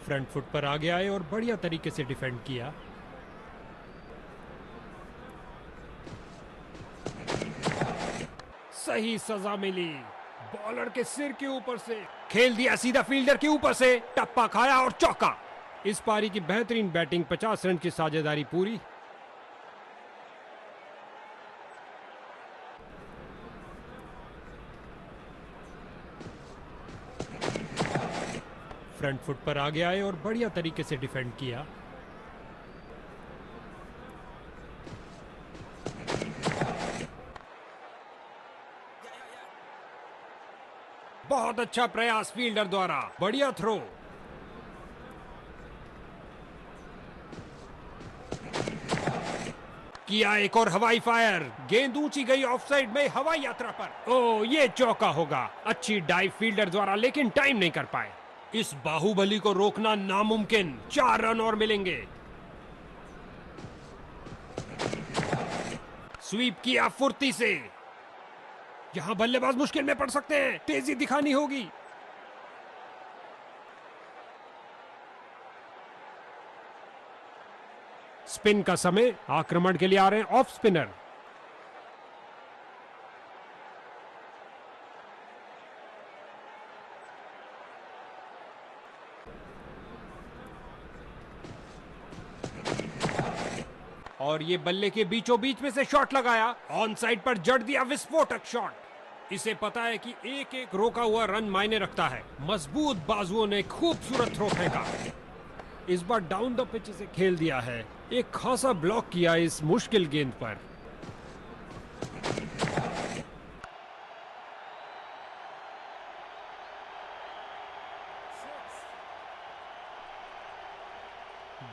Speaker 1: फ्रंट फुट पर आगे आए और बढ़िया तरीके से डिफेंड किया। सही सजा मिली। बॉलर के सिर के ऊपर से खेल दिया सीधा फील्डर के ऊपर से। टप्पा खाया और चौका। इस पारी की बेहतरीन बैटिंग। 50 रन की साझेदारी पूरी। फ्रंट फुट पर आगे आए और बढ़िया तरीके से डिफेंड किया। बहुत अच्छा प्रयास फील्डर द्वारा। बढ़िया थ्रो। किया एक और हवाई फायर। गेंद ऊंची गई ऑफ साइड में हवाई यात्रा पर। ओ, ये चौका होगा। अच्छी डाइव फील्डर द्वारा, लेकिन टाइम नहीं कर पाए। इस बाहुबली को रोकना नामुमकिन। 4 रन और मिलेंगे। स्वीप किया फुर्ती से। यहां बल्लेबाज मुश्किल में पड़ सकते हैं। तेजी दिखानी होगी। स्पिन का समय। आक्रमण के लिए आ रहे हैं ऑफ स्पिनर। और ये बल्ले के बीचों बीच में से शॉट लगाया। ऑन साइड पर जड़ दिया विस्फोटक शॉट। इसे पता है कि एक एक रोका हुआ रन मायने रखता है। मजबूत बाजुओं ने खूबसूरत थ्रो फेंका। इस बार डाउन द पिच से खेल दिया है। एक खासा ब्लॉक किया इस मुश्किल गेंद पर।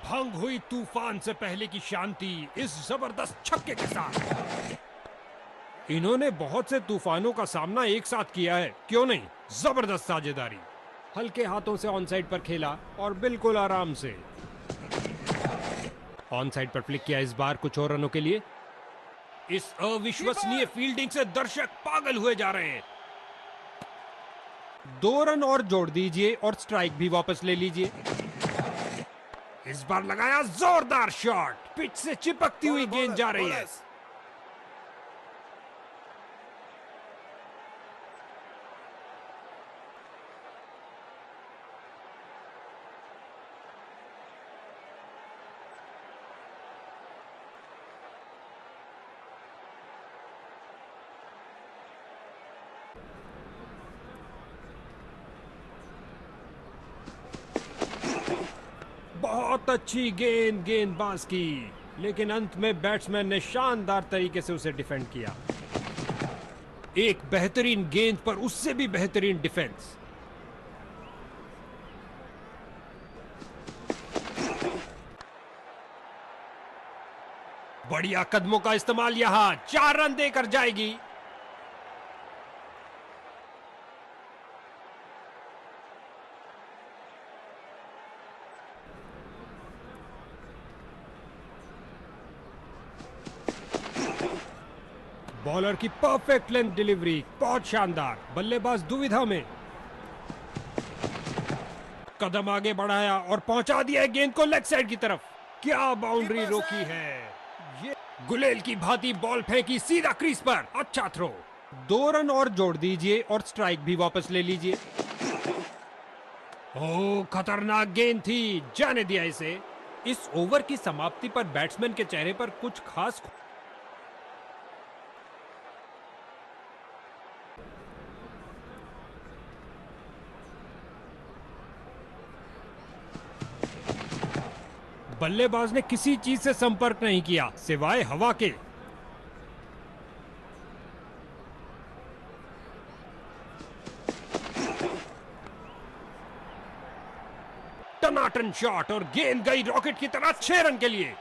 Speaker 1: भंग हुई तूफान से पहले की शांति इस जबरदस्त छक्के के साथ। इन्होंने बहुत से तूफानों का सामना एक साथ किया है, क्यों नहीं? जबरदस्त साझेदारी। हल्के हाथों से ऑन साइड पर खेला और बिल्कुल आराम से ऑन साइड पर फ्लिक किया, इस बार कुछ और रनों के लिए। इस अविश्वसनीय फील्डिंग से दर्शक पागल हुए जा रहे हैं। 2 रन और जोड़ दीजिए और स्ट्राइक भी वापस ले लीजिए। इस बार लगाया जोरदार शॉट, पिच से चिपकती हुई गेंद जा रही है। बहुत अच्छी गेंदबाज की, लेकिन अंत में बैट्समैन ने शानदार तरीके से उसे डिफेंड किया। एक बेहतरीन गेंद पर उससे भी बेहतरीन डिफेंस। बढ़िया कदमों का इस्तेमाल, यहां 4 रन देकर जाएगी। बॉलर की परफेक्ट लेंथ डिलीवरी, बहुत शानदार। बल्लेबाज दुविधा में, कदम आगे बढ़ाया और पहुंचा दिया गेंद को लेग साइड की तरफ। क्या बाउंड्री रोकी है ये! गुलेल की भांति बॉल फेंकी सीधा क्रीज पर। अच्छा थ्रो। 2 रन और जोड़ दीजिए और स्ट्राइक भी वापस ले लीजिए। ओह, खतरनाक गेंद थी, जाने दिया इसे। इस ओवर की समाप्ति पर बैट्समैन के चेहरे पर कुछ खास बल्लेबाज ने किसी चीज से संपर्क नहीं किया सिवाय हवा के। टनाटन शॉट और गेंद गई रॉकेट की तरह 6 रन के लिए।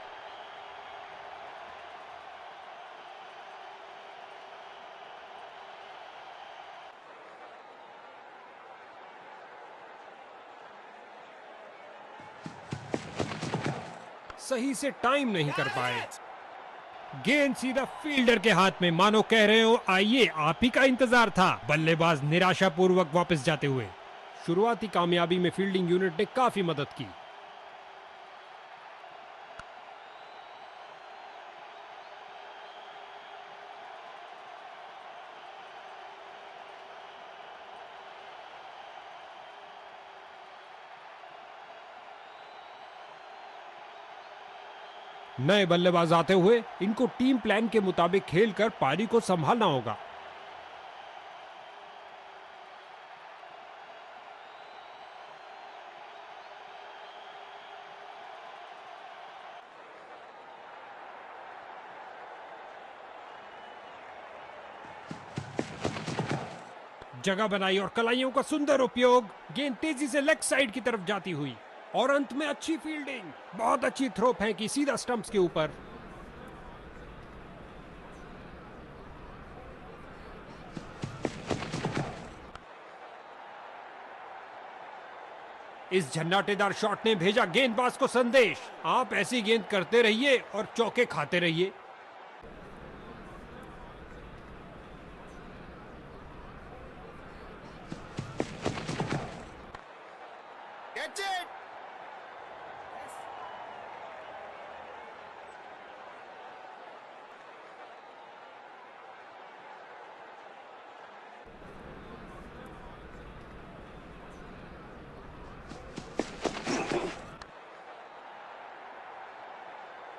Speaker 1: सही से टाइम नहीं कर पाए। गेंद सीधा फील्डर के हाथ में, मानो कह रहे हो आइए आप ही का इंतजार था। बल्लेबाज निराशापूर्वक वापस जाते हुए। शुरुआती कामयाबी में फील्डिंग यूनिट ने काफी मदद की। नए बल्लेबाज आते हुए इनको टीम प्लान के मुताबिक खेलकर पारी को संभालना होगा। जगह बनाई और कलाइयों का सुंदर उपयोग। गेंद तेजी से लेग साइड की तरफ जाती हुई और अंत में अच्छी फील्डिंग। बहुत अच्छी थ्रो फेंकी सीधा स्टंप्स के ऊपर। इस झन्नाटेदार शॉट ने भेजा गेंदबाज को संदेश, आप ऐसी गेंद करते रहिए और चौके खाते रहिए।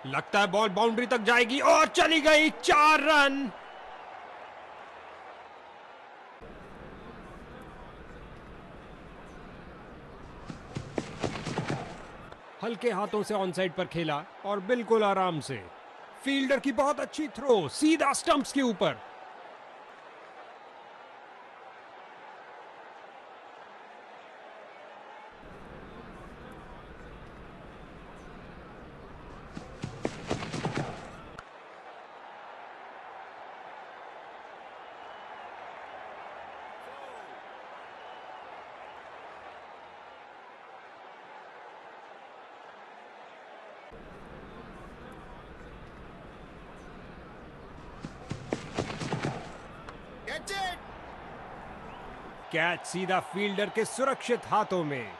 Speaker 1: लगता है बॉल बाउंड्री तक जाएगी और चली गई। 4 रन। हल्के हाथों से ऑन साइड पर खेला और बिल्कुल आराम से। फील्डर की बहुत अच्छी थ्रो, सीधा स्टंप्स के ऊपर। कैच सीधा फील्डर के सुरक्षित हाथों में।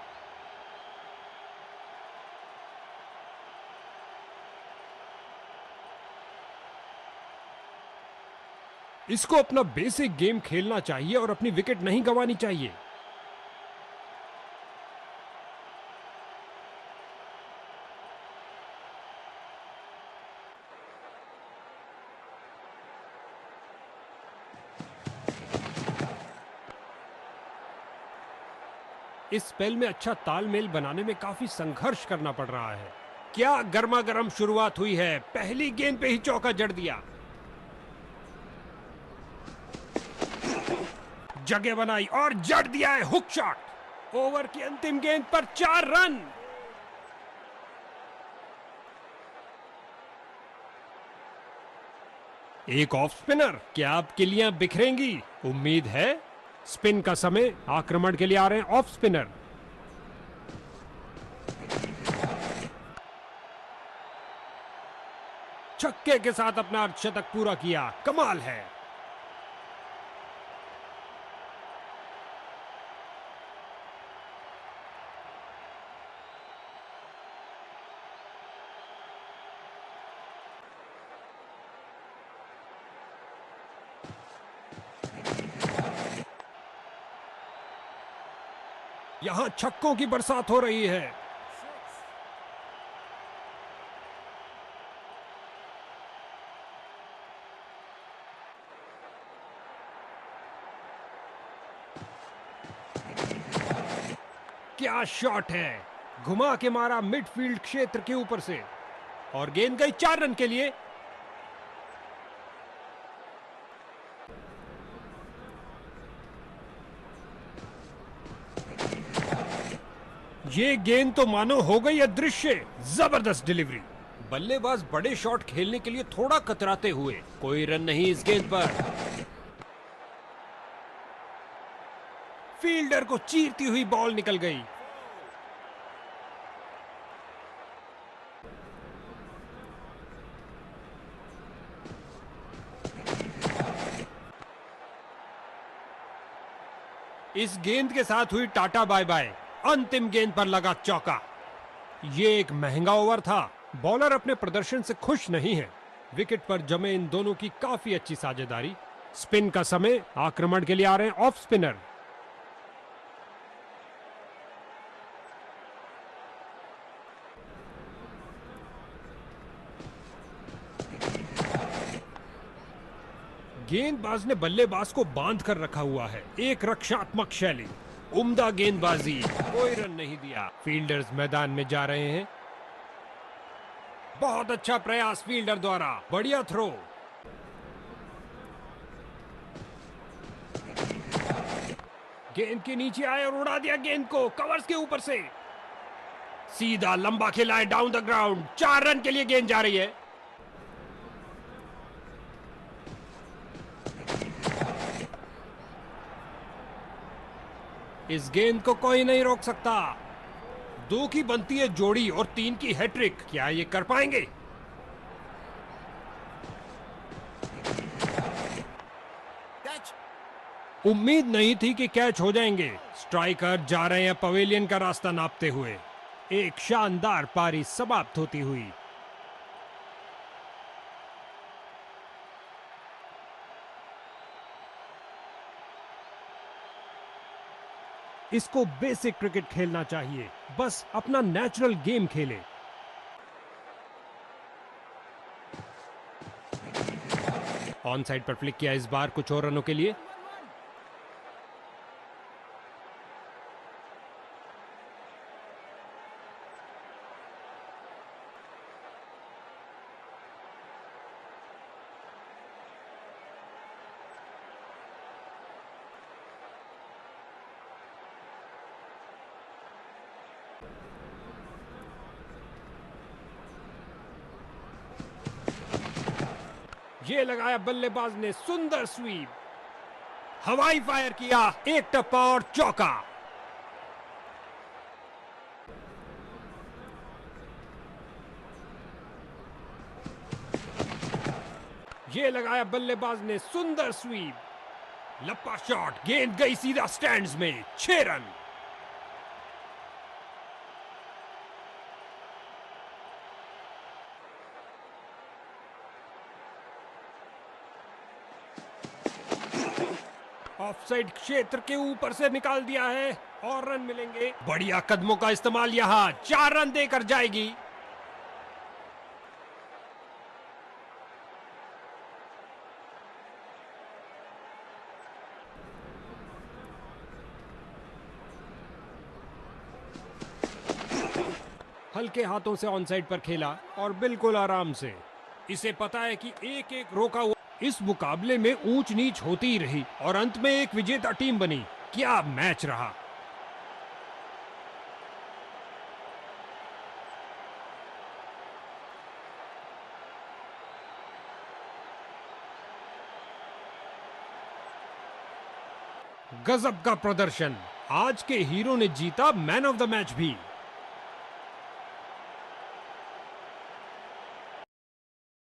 Speaker 1: इसको अपना बेसिक गेम खेलना चाहिए और अपनी विकेट नहीं गंवानी चाहिए। इस स्पेल में अच्छा तालमेल बनाने में काफी संघर्ष करना पड़ रहा है। क्या गर्मा गर्म शुरुआत हुई है, पहली गेंद पे ही चौका जड़ दिया। जगह बनाई और जड़ दिया है हुक शॉट। ओवर की अंतिम गेंद पर 4 रन। एक ऑफ स्पिनर, क्या आप किलियां बिखरेंगी? उम्मीद है। स्पिन का समय, आक्रमण के लिए आ रहे हैं ऑफ स्पिनर। छक्के के साथ अपना अर्धशतक पूरा किया, कमाल है। यहां छक्कों की बरसात हो रही है। क्या शॉट है, घुमा के मारा मिडफील्ड क्षेत्र के ऊपर से और गेंद गई 4 रन के लिए। ये गेंद तो मानो हो गई अदृश्य। जबरदस्त डिलीवरी। बल्लेबाज बड़े शॉट खेलने के लिए थोड़ा कतराते हुए। कोई रन नहीं इस गेंद पर। फील्डर को चीरती हुई बॉल निकल गई। इस गेंद के साथ हुई टाटा बाय बाय। अंतिम गेंद पर लगा चौका। यह एक महंगा ओवर था। बॉलर अपने प्रदर्शन से खुश नहीं है। विकेट पर जमे इन दोनों की काफी अच्छी साझेदारी। स्पिन का समय, आक्रमण के लिए आ रहे हैं ऑफ स्पिनर। गेंदबाज ने बल्लेबाज को बांध कर रखा हुआ है। एक रक्षात्मक शैली, उम्दा गेंदबाजी। कोई रन नहीं दिया। फील्डर्स मैदान में जा रहे हैं। बहुत अच्छा प्रयास फील्डर द्वारा, बढ़िया थ्रो। गेंद के नीचे आए और उड़ा दिया गेंद को कवर्स के ऊपर से। सीधा लंबा खेला है डाउन द ग्राउंड। 4 रन के लिए गेंद जा रही है। इस गेंद को कोई नहीं रोक सकता। 2 की बनती है जोड़ी और 3 की हैट्रिक। क्या ये कर पाएंगे? उम्मीद नहीं थी कि कैच हो जाएंगे। स्ट्राइकर जा रहे हैं पवेलियन का रास्ता नापते हुए। एक शानदार पारी समाप्त होती हुई। इसको बेसिक क्रिकेट खेलना चाहिए, बस अपना नेचुरल गेम खेले। ऑन साइड पर फ्लिक किया इस बार कुछ और रनों के लिए। ये लगाया बल्लेबाज ने सुंदर स्वीप, हवाई फायर किया, एक टप्पा और चौका। ये लगाया बल्लेबाज ने सुंदर स्वीप, लंबा शॉट, गेंद गई सीधा स्टैंड्स में, 6 रन। ऑफसाइड क्षेत्र के ऊपर से निकाल दिया है और रन मिलेंगे। बढ़िया कदमों का इस्तेमाल, यहां 4 रन देकर जाएगी। हल्के हाथों से ऑन साइड पर खेला और बिल्कुल आराम से। इसे पता है कि एक एक रोका हुआ। इस मुकाबले में ऊंच नीच होती ही रही और अंत में एक विजेता टीम बनी। क्या मैच रहा। गजब का प्रदर्शन। आज के हीरो ने जीता मैन ऑफ द मैच भी।